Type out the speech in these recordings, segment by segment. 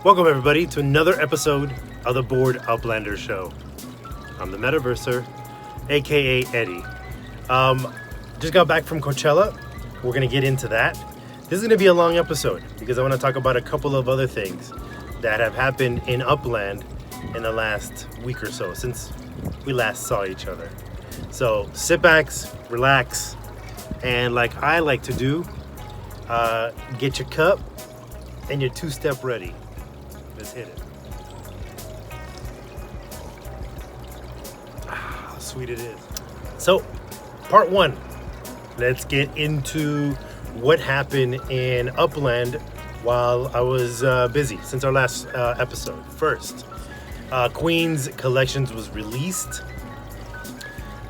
Welcome everybody to another episode of the Bored Uplander Show. I'm the Metaverser, aka Eddie. Just got back from Coachella. We're gonna get into that. This is gonna be a long episode because I want to talk about a couple of other things that have happened in Upland in the last week or so since we last saw each other. So sit back, relax, and like I like to do, get your cup and your two-step ready. Let's hit it. How sweet it is. So, part one. Let's get into what happened in Upland while I was busy since our last episode. First, Queens Collections was released.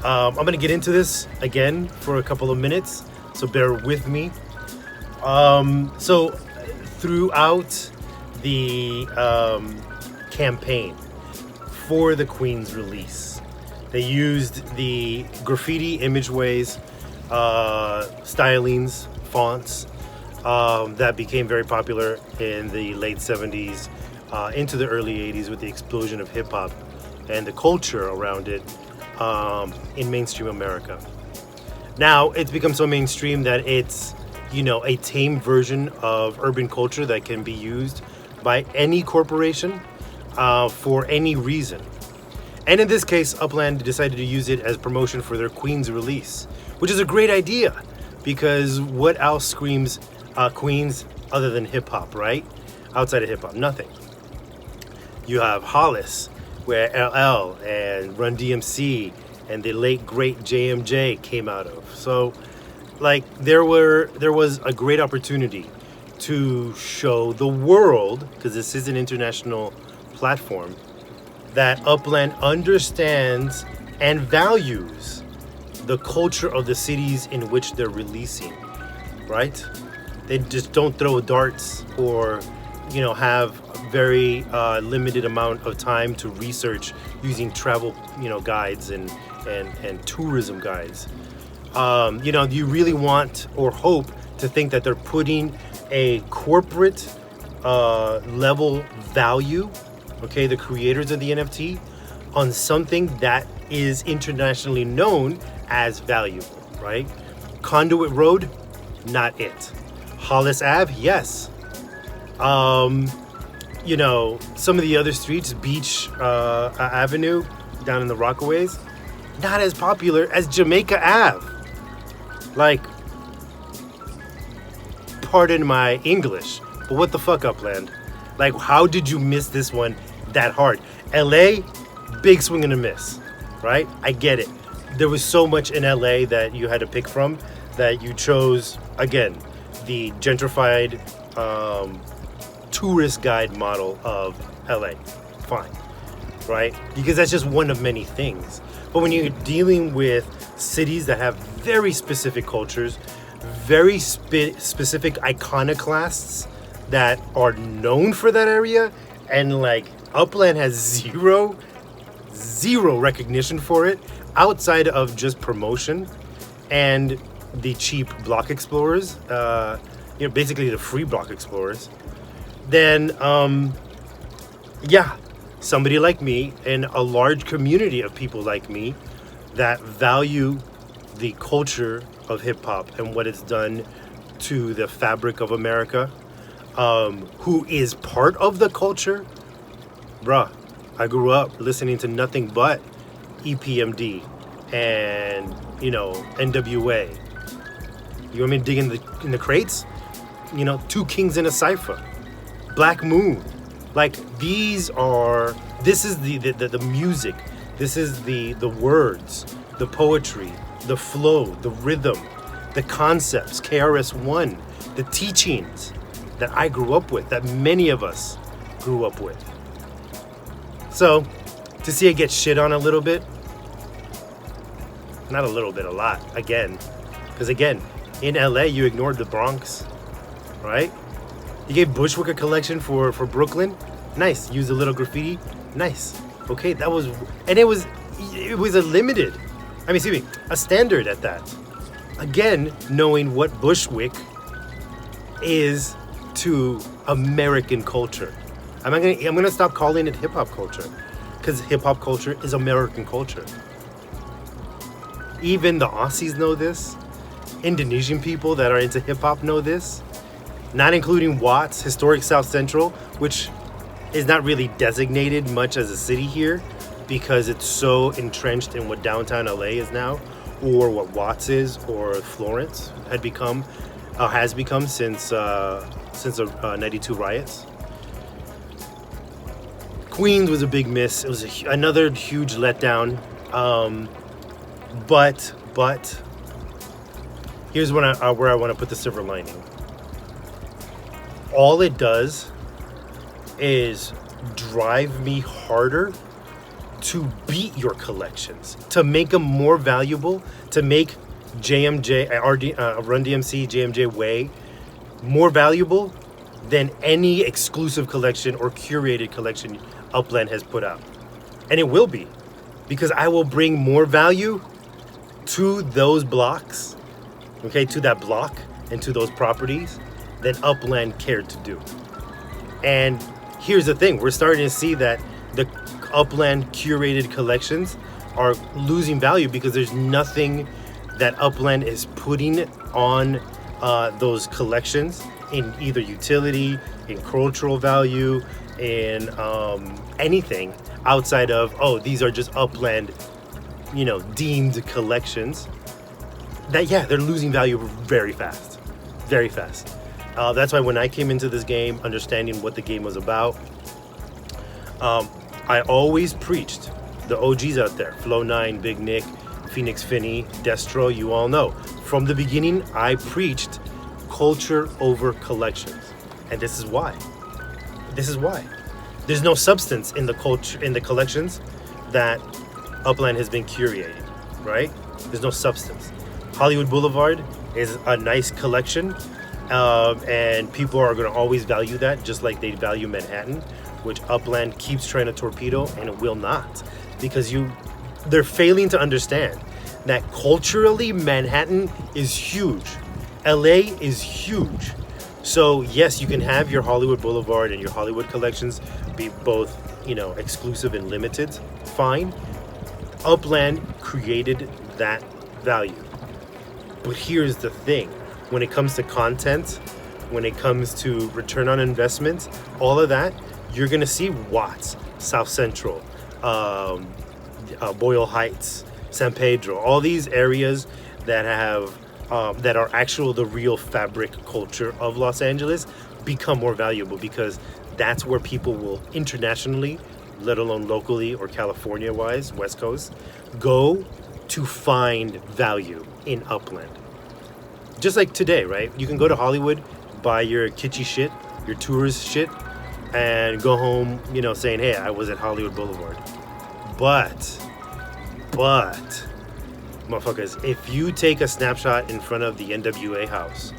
I'm going to get into this again for a couple of minutes, so bear with me. So, throughout the campaign for the Queen's release, they used the graffiti imageways, stylings, fonts that became very popular in the late 70s into the early 80s with the explosion of hip-hop and the culture around it in mainstream America. Now it's become so mainstream that it's, you know, a tame version of urban culture that can be used by any corporation for any reason. And in this case, Upland decided to use it as promotion for their Queens release, which is a great idea because what else screams Queens other than hip-hop, right? Outside of hip-hop, nothing. You have Hollis, where LL and Run DMC and the late great JMJ came out of. So like there was a great opportunity to show the world, because this is an international platform, that Upland understands and values the culture of the cities in which they're releasing, right? They just don't throw darts or, you know, have a very limited amount of time to research using travel, you know, guides and tourism guides. You know, you really want or hope to think that they're putting a corporate level value, okay, the creators of the NFT, on something that is internationally known as valuable, right? Conduit Road, not it. Hollis Ave, yes. You know, some of the other streets, Beach Avenue down in the Rockaways, not as popular as Jamaica Ave. Like, pardon my English, but what the fuck, Upland? Like, how did you miss this one that hard? LA, big swing and a miss, right? I get it. There was so much in LA that you had to pick from that you chose, again, the gentrified tourist guide model of LA. Fine, right? Because that's just one of many things. But when you're dealing with cities that have very specific cultures, very specific iconoclasts that are known for that area, and like Upland has zero recognition for it outside of just promotion and the cheap block explorers, you know, basically the free block explorers, then yeah, somebody like me and a large community of people like me that value the culture of hip-hop and what it's done to the fabric of America, who is part of the culture. Bruh, I grew up listening to nothing but EPMD and, you know, NWA. You want me to dig in the crates? You know, Two Kings in a Cypher, Black Moon. Like, this is the music. This is the words, the poetry, the flow, the rhythm, the concepts, KRS-One, the teachings that I grew up with, that many of us grew up with. So, to see it get shit on a little bit, not a little bit, a lot, again. Because again, in LA, you ignored the Bronx, right? You gave Bushwick a collection for Brooklyn. Nice. Used a little graffiti. Nice. Okay, that was, and it was a limited, a standard at that. Again, knowing what Bushwick is to American culture I'm gonna stop calling it hip hop culture, because hip hop culture is American culture. Even the Aussies know this. Indonesian people that are into hip hop know this. Not including Watts, historic South Central, which is not really designated much as a city here because it's so entrenched in what downtown LA is now, or what Watts is, or Florence has become since the '92 riots. Queens was a big miss. It was another huge letdown. But here's where I want to put the silver lining. All it does is drive me harder to beat your collections, to make them more valuable, to make JMJ, Run DMC, JMJ Way more valuable than any exclusive collection or curated collection Upland has put out. And it will be, because I will bring more value to those blocks, okay, to that block and to those properties than Upland cared to do. And here's the thing, we're starting to see that the Upland curated collections are losing value because there's nothing that Upland is putting on those collections in either utility, in cultural value, in anything outside of, oh, these are just Upland, deemed collections. That, yeah, they're losing value very fast. Very fast. That's why when I came into this game, understanding what the game was about, I always preached the OGs out there, Flow 9, Big Nick, Phoenix Finney, Destro, you all know. From the beginning, I preached culture over collections. And this is why. There's no substance in the culture, in the collections that Upland has been curating, right? There's no substance. Hollywood Boulevard is a nice collection, and people are going to always value that, just like they value Manhattan, which Upland keeps trying to torpedo, and it will not, because they're failing to understand that culturally Manhattan is huge. LA is huge. So yes, you can have your Hollywood Boulevard and your Hollywood collections be both, exclusive and limited, fine. Upland created that value. But here's the thing, when it comes to content, when it comes to return on investment, all of that, you're gonna see Watts, South Central, Boyle Heights, San Pedro, all these areas that have that are the real fabric culture of Los Angeles become more valuable, because that's where people will internationally, let alone locally or California wise, West Coast, go to find value in Upland. Just like today, right? You can go to Hollywood, buy your kitschy shit, your tourist shit, and go home, saying, hey, I was at Hollywood Boulevard. But, motherfuckers, if you take a snapshot in front of the NWA house,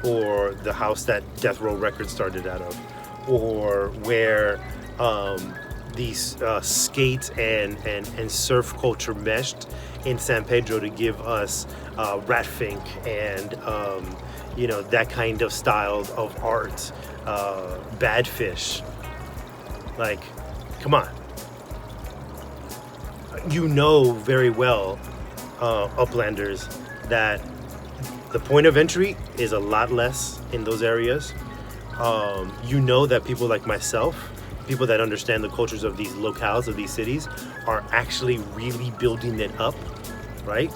or the house that Death Row Records started out of, or where these skate and surf culture meshed in San Pedro to give us Ratfink and that kind of style of art, Badfish. Like, come on. You know very well, Uplanders, that the point of entry is a lot less in those areas. You know that people like myself, people that understand the cultures of these locales, of these cities, are actually really building it up, right?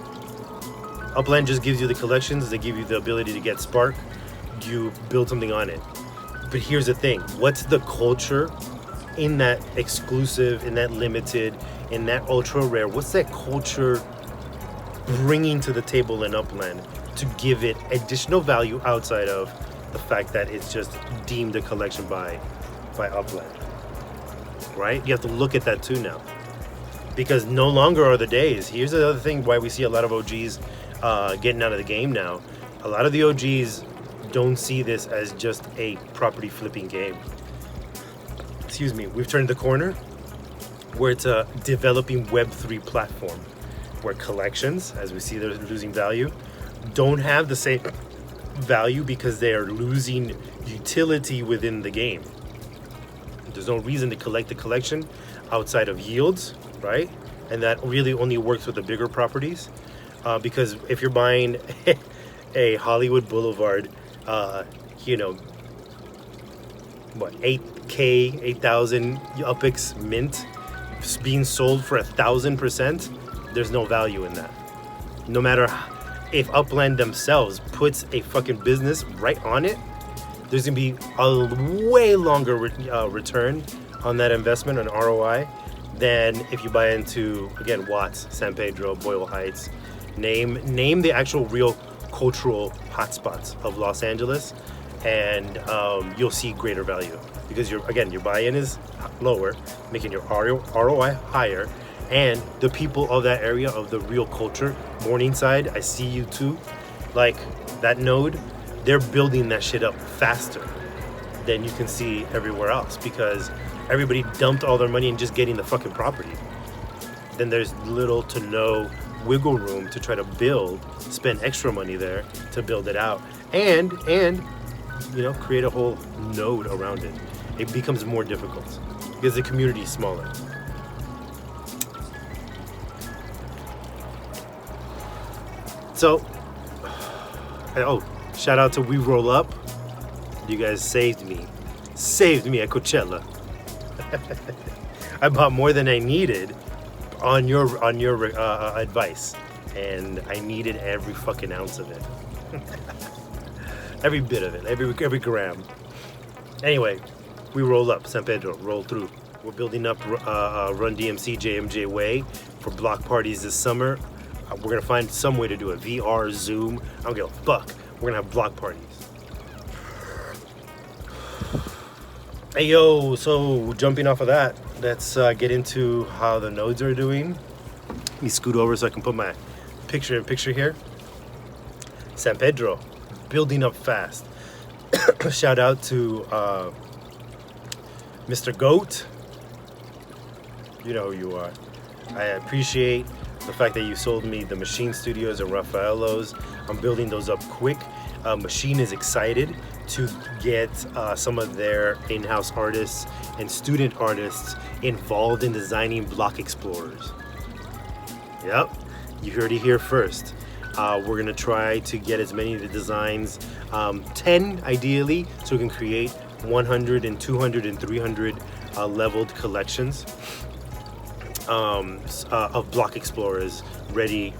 Upland just gives you the collections, they give you the ability to get spark, you build something on it. But here's the thing, what's the culture in that exclusive, in that limited, in that ultra rare, what's that culture bringing to the table in Upland to give it additional value outside of the fact that it's just deemed a collection by Upland, right? You have to look at that too now, because no longer are the days. Here's the other thing why we see a lot of OGs getting out of the game now. A lot of the OGs don't see this as just a property flipping game. Excuse me, we've turned the corner where it's a developing Web3 platform where collections, as we see they're losing value, don't have the same value because they are losing utility within the game. There's no reason to collect the collection outside of yields, right? And that really only works with the bigger properties, because if you're buying a Hollywood Boulevard, you know, what, 8K, 8,000 UPIX mint being sold for 1,000%, there's no value in that. No matter if Upland themselves puts a fucking business right on it, there's gonna be a way longer return on that investment, on ROI, than if you buy into, again, Watts, San Pedro, Boyle Heights. Name the actual real cultural hotspots of Los Angeles, and you'll see greater value, because your buy-in is lower, making your ROI higher, and the people of that area, of the real culture, Morningside, I see you too, like that node, they're building that shit up faster than you can see everywhere else, because everybody dumped all their money in just getting the fucking property. Then there's little to no wiggle room to try to spend extra money there to build it out, and you know, create a whole node around it. It becomes more difficult because the community is smaller. So, shout out to We Roll Up. You guys saved me at Coachella. I bought more than I needed on your advice, and I needed every fucking ounce of it. Every bit of it, every gram. Anyway, We Roll Up, San Pedro, roll through. We're building up Run DMC JMJ Way for block parties this summer. We're gonna find some way to do it. VR, Zoom, I don't give a fuck. We're gonna have block parties. Hey yo, so jumping off of that, let's get into how the nodes are doing. Let me scoot over so I can put my picture here. San Pedro, building up fast. Shout out to Mr. Goat. You know who you are. I appreciate the fact that you sold me the Machine Studios and Raffaello's. I'm building those up quick. Machine is excited to get some of their in-house artists and student artists involved in designing block explorers. Yep, you heard it here first. We're gonna try to get as many of the designs, 10 ideally, so we can create 100 and 200 and 300 leveled collections of block explorers ready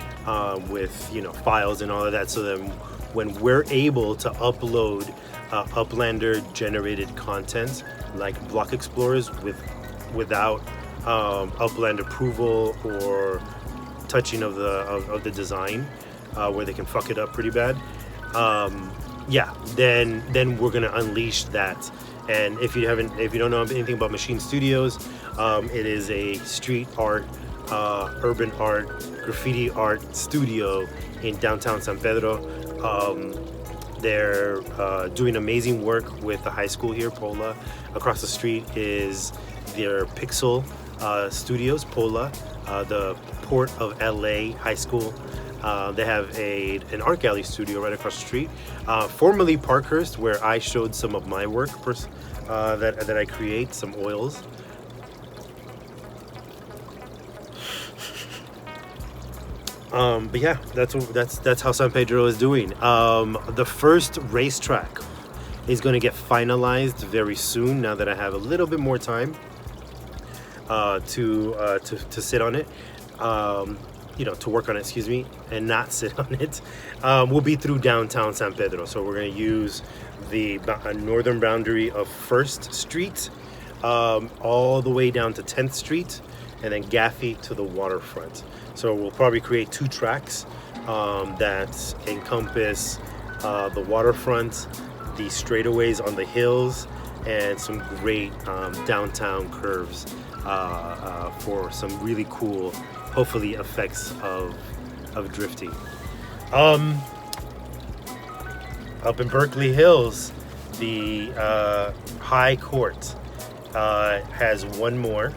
with, you know, files and all of that, so then when we're able to upload Uplander generated content like block explorers without Upland approval or touching of the design, where they can fuck it up pretty bad, then we're gonna unleash that. And if you don't know anything about Machine Studios, it is a street art, urban art, graffiti art studio in downtown San Pedro. They're doing amazing work with the high school here, Pola. Across the street is their Pixel Studios, Pola, the Port of LA High School. They have an art gallery studio right across the street, formerly Parkhurst, where I showed some of my work that I create, some oils. But yeah, that's how San Pedro is doing. The first racetrack is going to get finalized very soon. Now that I have a little bit more time to sit on it, to work on it, excuse me, and not sit on it. We'll be through downtown San Pedro, so we're going to use the northern boundary of 1st Street all the way down to 10th Street, and then Gaffey to the waterfront. So we'll probably create 2 tracks that encompass the waterfront, the straightaways on the hills, and some great downtown curves for some really cool, hopefully, effects of drifting. Up in Berkeley Hills, the High Court has one more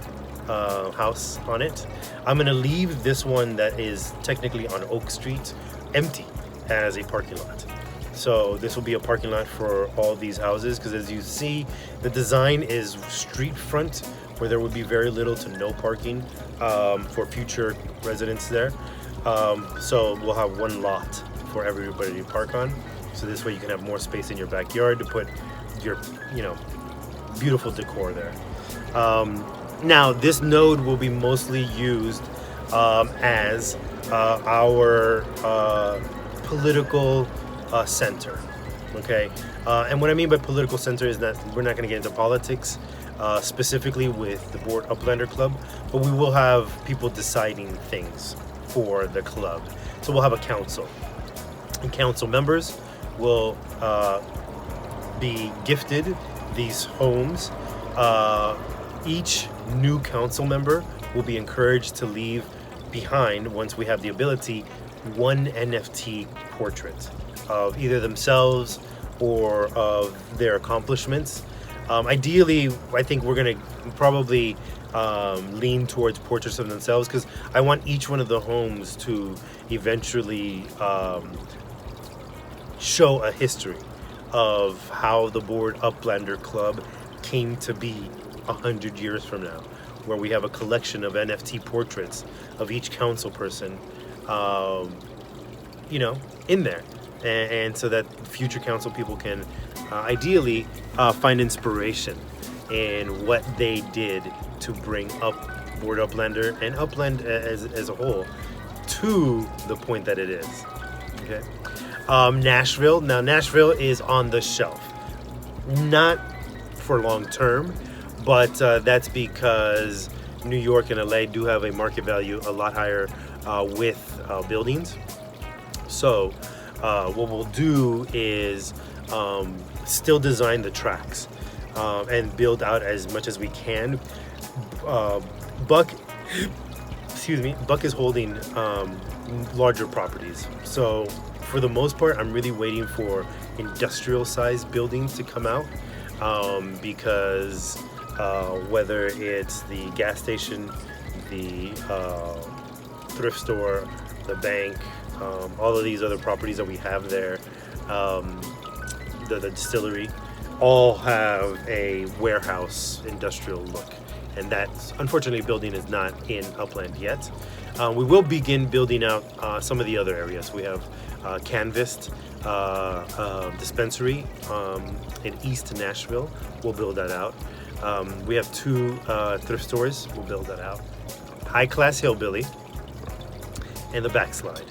house on it. I'm gonna leave this one that is technically on Oak Street empty as a parking lot. So this will be a parking lot for all these houses, because as you see, the design is street front, where there would be very little to no parking for future residents there. So we'll have one lot for everybody to park on. So this way you can have more space in your backyard to put your, beautiful decor there. Now this node will be mostly used as our political center. Okay, and what I mean by political center is that we're not going to get into politics specifically with the Board Uplander Club, but we will have people deciding things for the club. So we'll have a council, and council members will be gifted these homes. Each new council member will be encouraged to leave behind, once we have the ability, one NFT portrait of either themselves or of their accomplishments. Ideally, I think we're going to probably lean towards portraits of themselves, because I want each one of the homes to eventually show a history of how the Board Uplander Club came to be 100 years from now, where we have a collection of NFT portraits of each council person, in there. And so that future council people can ideally find inspiration in what they did to bring up Board Uplander and Upland as a whole to the point that it is. Okay. Nashville. Now Nashville is on the shelf, not for long term, but that's because New York and LA do have a market value a lot higher with buildings. So what we'll do is still design the tracks and build out as much as we can. Buck is holding larger properties. So for the most part, I'm really waiting for industrial sized buildings to come out, because whether it's the gas station, the thrift store, the bank, all of these other properties that we have there, the distillery, all have a warehouse industrial look. And that, unfortunately, building is not in Upland yet. We will begin building out some of the other areas. We have canvassed dispensary in East Nashville. We'll build that out. We have 2 thrift stores. We'll build that out. High Class Hillbilly and the Backslide.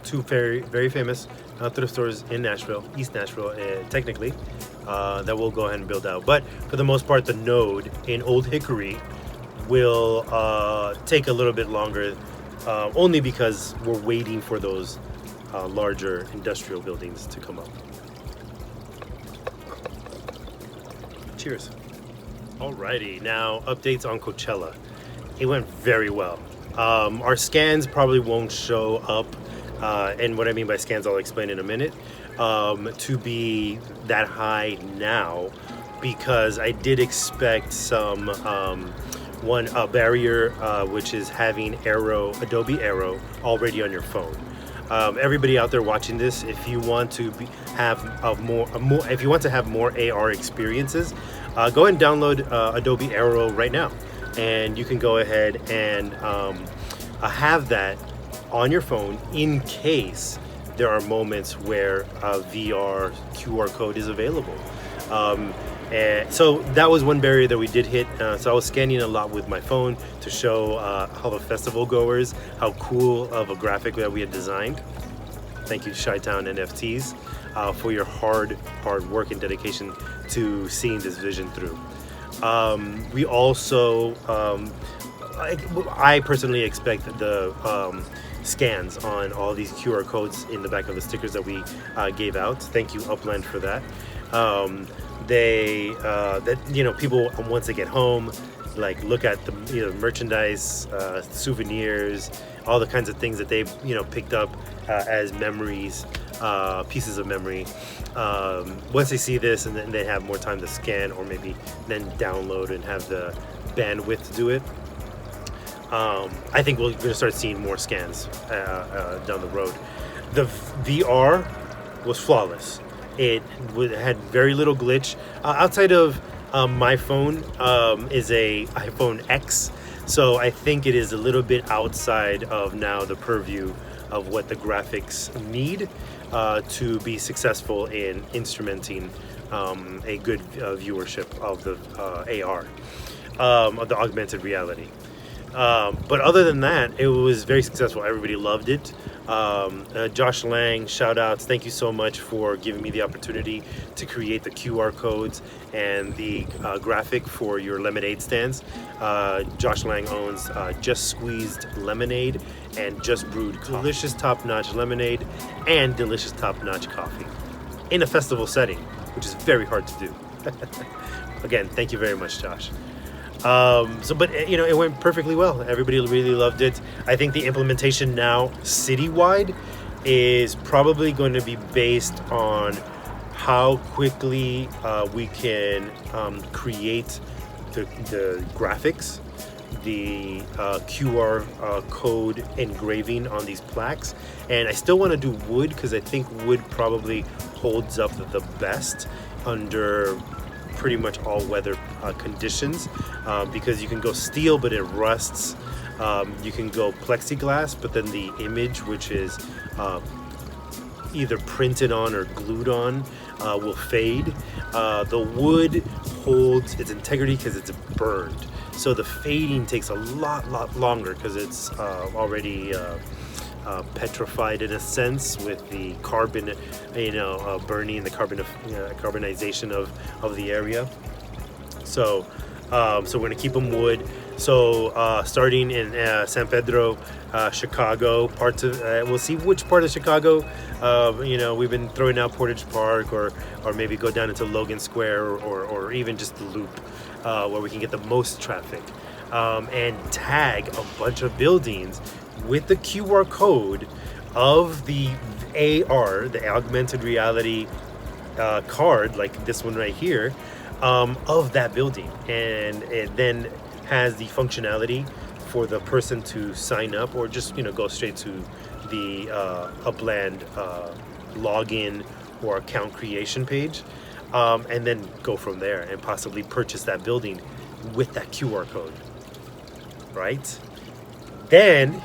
2 very, very famous thrift stores in Nashville, East Nashville, technically, that we'll go ahead and build out. But for the most part, the node in Old Hickory will take a little bit longer, only because we're waiting for those larger industrial buildings to come up. Cheers. Alrighty, now updates on Coachella. It went very well. Our scans probably won't show up, and what I mean by scans I'll explain in a minute, to be that high now, because I did expect some a barrier, which is having Adobe Aero already on your phone. Everybody out there watching this, if you want to have more AR experiences, go ahead and download Adobe Aero right now, and you can go ahead and have that on your phone in case there are moments where a VR QR code is available. And so that was one barrier that we did hit. So I was scanning a lot with my phone to show all the festival goers how cool of a graphic that we had designed. Thank you, Chi-Town NFTs, for your hard work and dedication to seeing this vision through. We also, I personally expect the scans on all these QR codes in the back of the stickers that we gave out. Thank you, Upland, for that. People, once they get home, like, look at the merchandise, souvenirs, all the kinds of things that they've picked up as memories, pieces of memory. Once they see this, and then they have more time to scan, or maybe then download and have the bandwidth to do it, I think we're going to start seeing more scans down the road. The VR was flawless. It had very little glitch. Outside of my phone is a iPhone X, so I think it is a little bit outside of now the purview of what the graphics need to be successful in instrumenting a good viewership of the AR, of the augmented reality. But other than that, it was very successful. Everybody loved it. Josh Lang, shout outs. Thank you so much for giving me the opportunity to create the QR codes and the graphic for your lemonade stands. Josh Lang owns Just Squeezed Lemonade and Just Brewed Coffee. Delicious top-notch lemonade and delicious top-notch coffee in a festival setting, which is very hard to do. Again, thank you very much, Josh. But it went perfectly well. Everybody really loved it. I think the implementation now citywide is probably going to be based on how quickly we can create the graphics, the QR code engraving on these plaques. And I still want to do wood because I think wood probably holds up the best under pretty much all weather conditions, because you can go steel but it rusts. You can go plexiglass, but then the image, which is either printed on or glued on, will fade. The wood holds its integrity because it's burned, so the fading takes a lot longer because it's already petrified in a sense with the carbon, burning, the carbonization of the area. So we're going to keep them wood. So starting in San Pedro, Chicago, parts of we'll see which part of Chicago. We've been throwing out Portage Park, or maybe go down into Logan Square, or even just the Loop, where we can get the most traffic, and tag a bunch of buildings with the QR code of the AR, the augmented reality card, like this one right here, of that building. And it then has the functionality for the person to sign up, or just go straight to the Upland login or account creation page, and then go from there and possibly purchase that building with that QR code, right? Then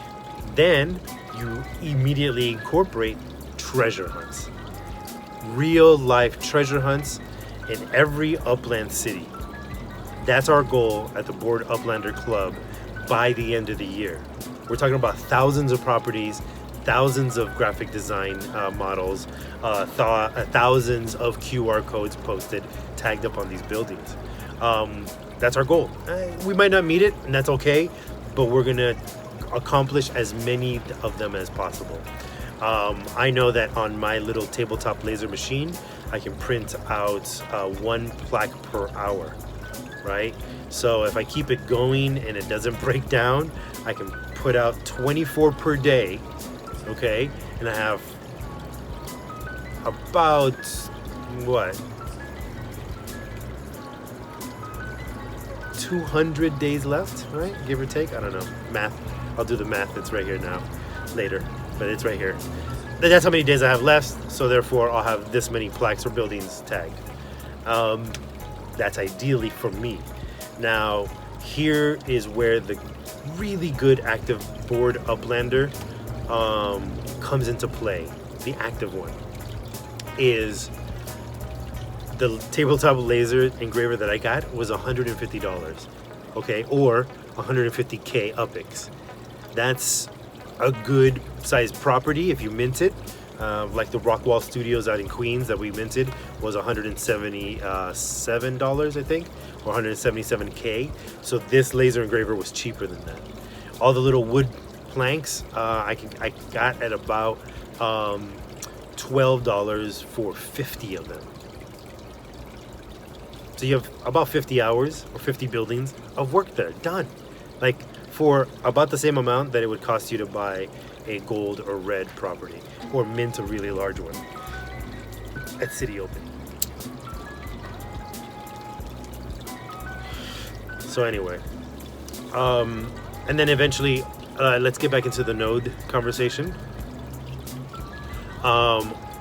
you immediately incorporate treasure hunts, real life treasure hunts in every Upland city. That's our goal at the Bored Uplander Club by the end of the year. We're talking about thousands of properties, thousands of graphic design models, thousands of QR codes posted, tagged up on these buildings. That's our goal. We might not meet it, and that's okay, but we're gonna accomplish as many of them as possible. I know that on my little tabletop laser machine, I can print out 1 plaque per hour, right? So if I keep it going and it doesn't break down, I can put out 24 per day, okay? And I have about, 200 days left, right? Give or take, I don't know, math. I'll do the math, it's right here now, later, but it's right here. That's how many days I have left, so therefore I'll have this many plaques or buildings tagged. That's ideally for me. Now, here is where the really good active bored Uplander comes into play. The active one is the tabletop laser engraver that I got was $150, okay, or 150K UPIX. That's a good sized property if you mint it. Like the Rockwall Studios out in Queens that we minted was $177, I think, or 177K. So this laser engraver was cheaper than that. All the little wood planks I got at about $12 for 50 of them. So you have about 50 hours or 50 buildings of work there done, like for about the same amount that it would cost you to buy a gold or red property or mint a really large one at City Open. So anyway, and then eventually, let's get back into the node conversation.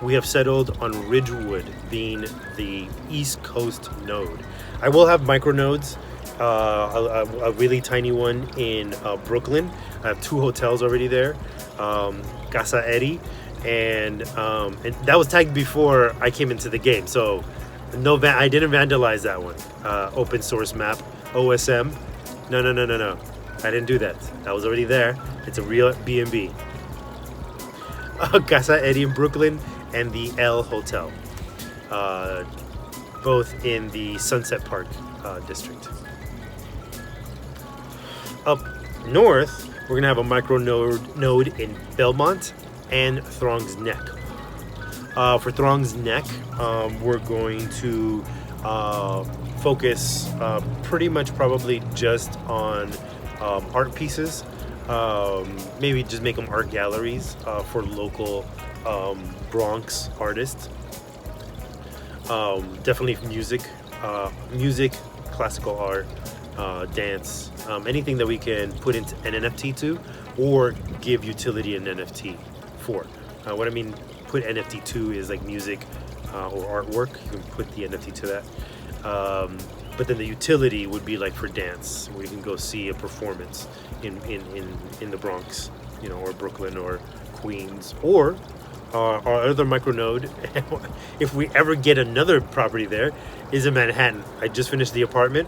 we have settled on Ridgewood being the East Coast node. I will have micro nodes, a really tiny one in Brooklyn. I have 2 hotels already there, Casa Eddie, and that was tagged before I came into the game. So I didn't vandalize that one. Open source map, OSM. No. I didn't do that. That was already there. It's a real B&B. Casa Eddie in Brooklyn and the L Hotel, both in the Sunset Park district. Up north, we're gonna have a micro node in Belmont and Throngs Neck. For Throngs Neck, we're going to focus pretty much probably just on art pieces. Maybe just make them art galleries for local Bronx artists. Definitely music, classical art, dance, anything that we can put into an NFT to or give utility in NFT for. What I mean put NFT to is like music or artwork. You can put the NFT to that. But then the utility would be like for dance, where you can go see a performance in the Bronx, or Brooklyn or Queens, or our other micronode, if we ever get another property there, is in Manhattan. I just finished the apartment,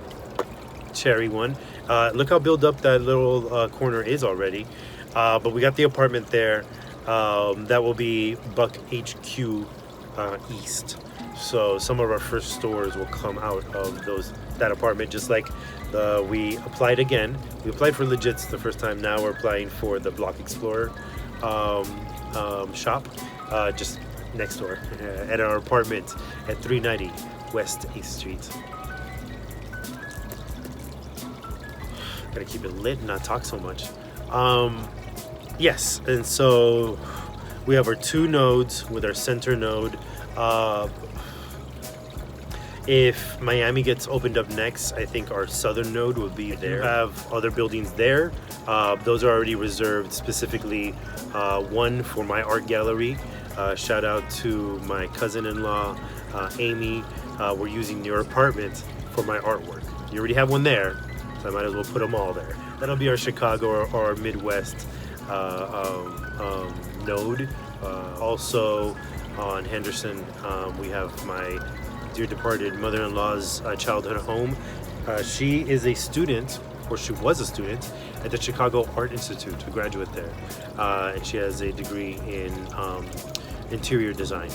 cherry one. Look how built up that little corner is already. But we got the apartment there. That will be Buck HQ East. So some of our first stores will come out of that apartment, just like we applied again. We applied for Legits the first time. Now we're applying for the Block Explorer shop, just next door at our apartment at 390 West 8th Street. Gotta keep it lit and not talk so much. Yes, and so we have our 2 nodes with our center node. If Miami gets opened up next, I think our southern node will be there. We have other buildings there. Those are already reserved specifically, one for my art gallery. Shout out to my cousin-in-law, Amy. We're using your apartment for my artwork. You already have one there, so I might as well put them all there. That'll be our Chicago or our Midwest node. Also on Henderson, we have my dear departed mother-in-law's childhood home. She is a student, or she was a student, at the Chicago Art Institute, a graduate there. And she has a degree in interior design.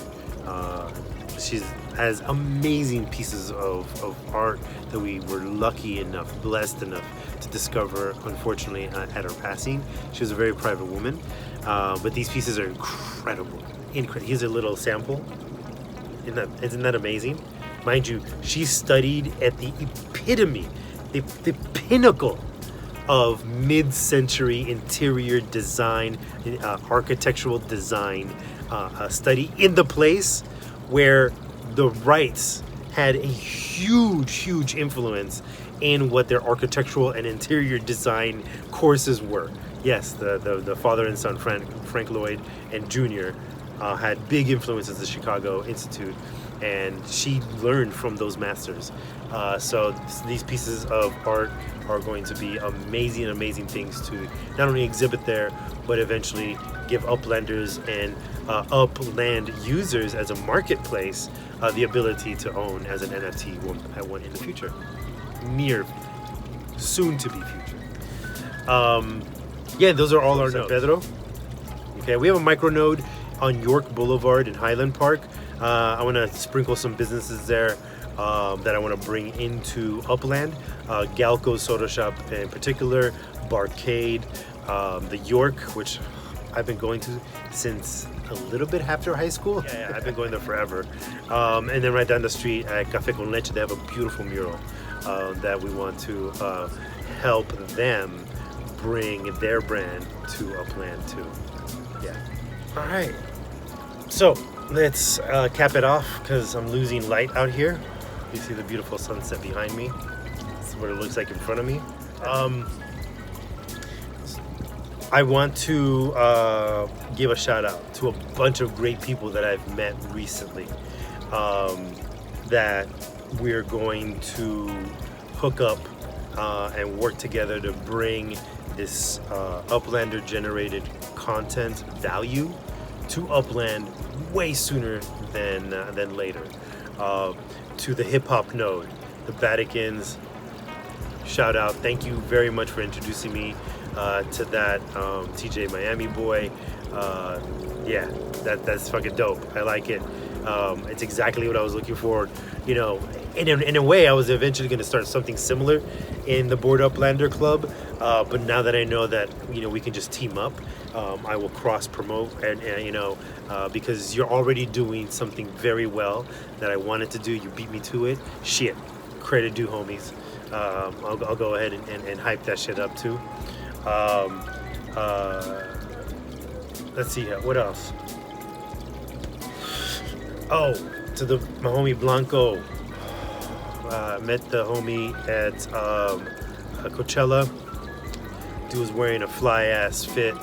She has amazing pieces of art that we were blessed enough to discover, unfortunately, at her passing. She was a very private woman, but these pieces are incredible. Here's a little sample. Isn't that amazing? Mind you, she studied at the epitome, the pinnacle of mid-century interior design, architectural design, study in the place where the Wrights had a huge influence in what their architectural and interior design courses were. Yes, the father and son, Frank Lloyd and Jr., had big influences at the Chicago Institute, and she learned from those masters. So these pieces of art are going to be amazing things to not only exhibit there, but eventually give Uplanders and Upland users as a marketplace the ability to own as an NFT at one in the future, near soon to be future. Yeah, those are all our nodes. Pedro. Okay, we have a micro node on York Boulevard in Highland Park. I want to sprinkle some businesses there that I want to bring into Upland. Galco's Soda Shop in particular, Barcade, the York, which I've been going to since a little bit after high school. Yeah, I've been going there forever. And then right down the street at Café con Leche, they have a beautiful mural that we want to help them bring their brand to Upland too. Yeah. All right. So let's cap it off because I'm losing light out here. You see the beautiful sunset behind me. This is what it looks like in front of me. I want to give a shout out to a bunch of great people that I've met recently, that we're going to hook up and work together to bring this Uplander generated content value to Upland way sooner than later. To the hip hop node, the Vaticans, shout out, thank you very much for introducing me to that TJ Miami boy. Yeah, that's fucking dope. I like it. It's exactly what I was looking for. You know, in a way, I was eventually going to start something similar in the Board Uplander Club. But now that I know that, you know, we can just team up, I will cross promote and you know, because you're already doing something very well that I wanted to do. You beat me to it. Shit, credit due, homies. I'll go ahead and hype that shit up too. Let's see here. What else? Oh, to my homie Blanco. Met the homie at Coachella. Dude was wearing a fly ass fit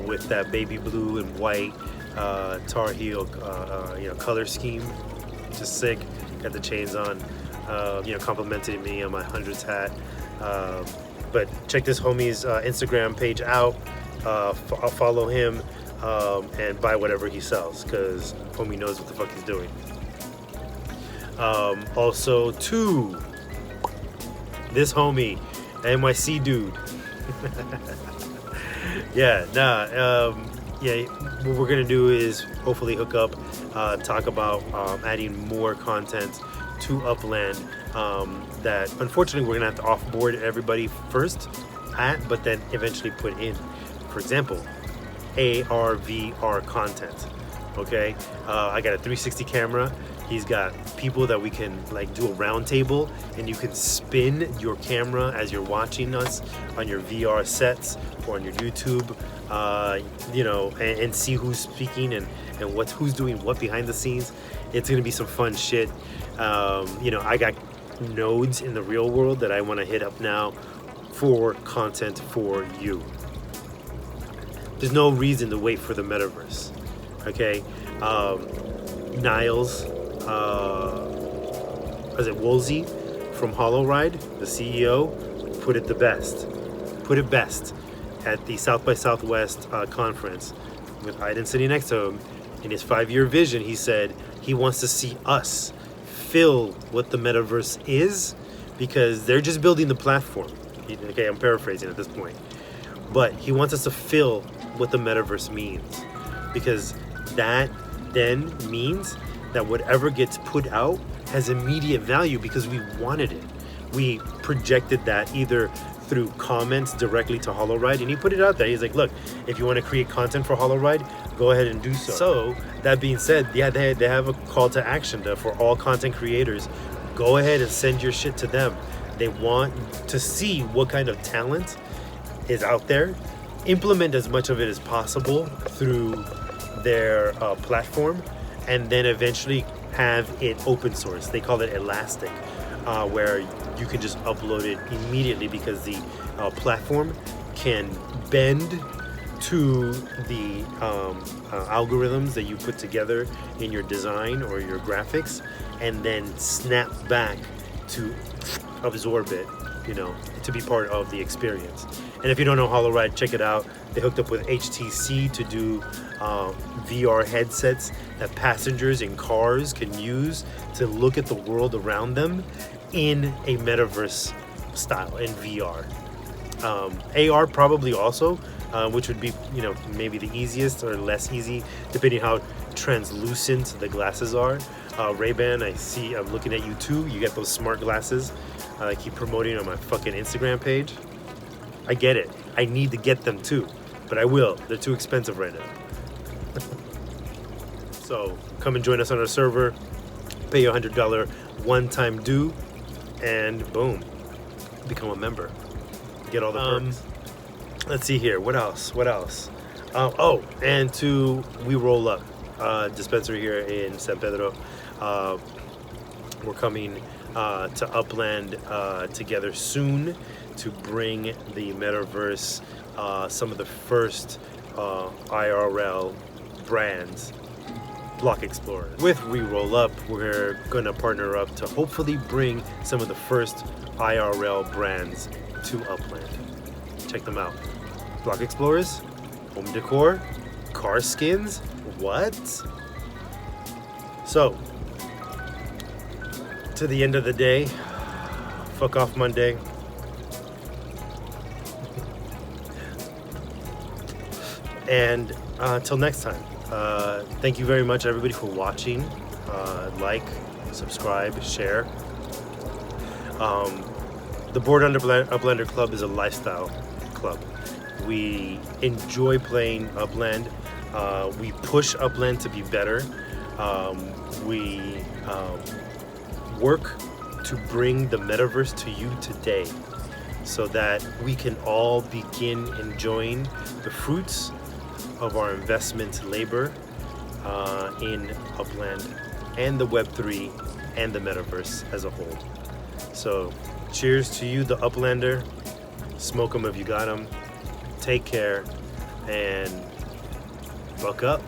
with that baby blue and white Tar Heel color scheme. Just sick. Got the chains on. Complimented me on my hundreds hat. But check this homie's Instagram page out. I'll follow him and buy whatever he sells, because homie knows what the fuck he's doing. Also to this homie, NYC dude. What we're gonna do is hopefully hook up, talk about adding more content to Upland that unfortunately we're gonna have to offboard everybody first but then eventually put in. For example, AR, VR content. Okay, I got a 360 camera. He's got people that we can like do a round table, and you can spin your camera as you're watching us on your VR sets or on your YouTube, and see who's speaking and who's doing what behind the scenes. It's gonna be some fun shit. I got nodes in the real world that I want to hit up now for content for you. There's no reason to wait for the metaverse. Okay, Niles, Woolsey from Hollow Ride, the CEO, put it best at the South by Southwest conference with Aiden sitting next to him. In his 5-year vision, he said he wants to see us fill what the metaverse is, because they're just building the platform. Okay, I'm paraphrasing at this point, but he wants us to fill what the metaverse means, because that then means that whatever gets put out has immediate value because we wanted it. We projected that either through comments directly to Hollow Ride, and he put it out there. He's like, look, if you want to create content for Hollow Ride, go ahead and do so. So that being said, yeah, they have a call to action for all content creators. Go ahead and send your shit to them. They want to see what kind of talent is out there. Implement as much of it as possible through their platform, and then eventually have it open source. They call it Elastic, where you can just upload it immediately because the platform can bend to the algorithms that you put together in your design or your graphics, and then snap back to absorb it, to be part of the experience. And if you don't know Hollow Ride, check it out. They hooked up with HTC to do VR headsets that passengers in cars can use to look at the world around them in a metaverse style, in VR. AR probably also, which would be, maybe the easiest or less easy, depending how translucent the glasses are. Ray-Ban, I'm looking at you too. You get those smart glasses. I keep promoting on my fucking Instagram page. I get it. I need to get them too, but I will. They're too expensive right now. So come and join us on our server. Pay your $100 one-time due, and boom, become a member. Get all the perks. Let's see here. What else? And to We Roll Up dispensary here in San Pedro. We're coming to Upland together soon to bring the metaverse, some of the first IRL brands, block explorers. With Reroll Up, we're gonna partner up to hopefully bring some of the first IRL brands to Upland. Check them out. Block explorers, home decor, car skins, what? So, to the end of the day, fuck off Monday. And until next time, thank you very much everybody for watching. Like, subscribe, share. The Board Uplander Club is a lifestyle club. We enjoy playing Upland. We push Upland to be better. We work to bring the metaverse to you today so that we can all begin enjoying the fruits of our investment labor in Upland and the Web3 and the metaverse as a whole. So cheers to you, the Uplander. Smoke them if you got them. Take care and buck up.